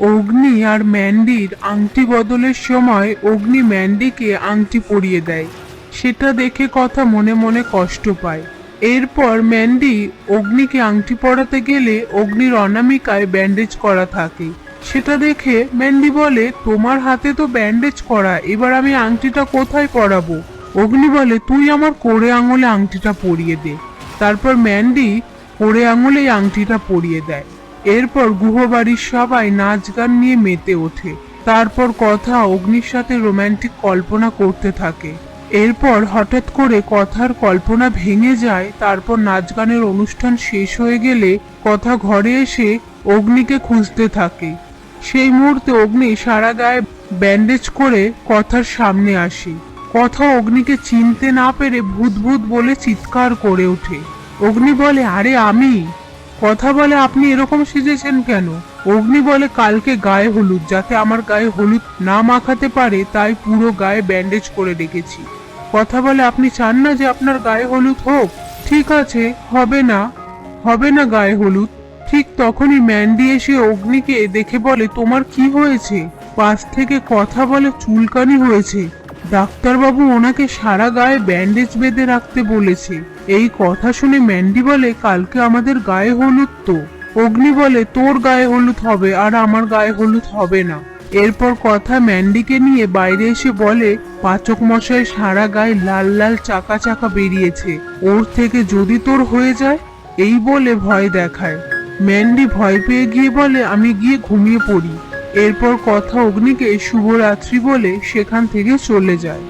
অগ্নি আর ম্যান্ডির আংটি বদলের সময় অগ্নি ম্যান্ডিকে আংটি পরিয়ে দেয়। সেটা দেখে কথা মনে মনে কষ্ট পায়। এরপর ম্যান্ডি অগ্নিকে আংটি পরাতে গেলে অগ্নির অনামিকায় ব্যান্ডেজ করা থাকে। সেটা দেখে ম্যান্ডি বলে, তোমার হাতে তো ব্যান্ডেজ করা, এবার আমি আংটিটা কোথায় পরাবো? অগ্নি বলে, তুই আমার কোড়ে আঙুলে আংটিটা পরিয়ে দে। তারপর ম্যান্ডি কোড়ে আঙুলেই আংটিটা পরিয়ে দেয়। এরপর গুহবাড়ির সবাই নাচ গান নিয়ে মেতে ওঠে। তারপর কথা অগ্নির সাথে রোমান্টিক কল্পনা করতে থাকে। এরপর হঠাৎ করে কথার কল্পনা ভেঙে যায়। তারপর নাচ গানের অনুষ্ঠান শেষ হয়ে গেলে কথা ঘরে এসে অগ্নিকে খুঁজতে থাকে। সেই মুহূর্তে অগ্নি সারা গায়ে ব্যান্ডেজ করে কথার সামনে আসে। কথা অগ্নিকে চিনতে না পেরে ভূত ভূত বলে চিৎকার করে ওঠে। অগ্নি বলে, আরে আমি। কথা বলে, আপনি এরকম সেজেছেন কেন? অগ্নি বলে, কালকে গায়ে হলুদ, যাতে আমার গায়ে হলুদ না মাখাতে পারে তাই পুরো গায়ে ব্যান্ডেজ করে রেখেছি। কথা বলে, আপনি চান না যে আপনার গায়ে হলুদ হোক? ঠিক আছে, হবে না গায়ে হলুদ। ঠিক তখনই ম্যান্ডি এসে অগ্নিকে দেখে বলে, তোমার কি হয়েছে? পাশ থেকে কথা বলে, চুলকানি হয়েছে, ডাক্তারবাবু ওনাকে সারা গায়ে ব্যান্ডেজ বেঁধে রাখতে বলেছে। এই কথা শুনে ম্যান্ডি বলে, কালকে আমাদের গায়ে হলুদ তো। অগ্নি বলে, তোর গায়ে হলুদ হবে আর আমার গায়ে হলুদ হবে না। এরপর কথা ম্যান্ডিকে নিয়ে বাইরে এসে বলে, পাচক মশাই সারা গায়ে লাল লাল চাকা চাকা বেরিয়েছে, ওর থেকে যদি তোর হয়ে যায়। এই বলে ভয় দেখায়। ম্যান্ডি ভয় পেয়ে গিয়ে বলে, আমি গিয়ে ঘুমিয়ে পড়ি। এরপর কথা অগ্নিকে শুভরাত্রি বলে সেখান থেকে চলে যায়।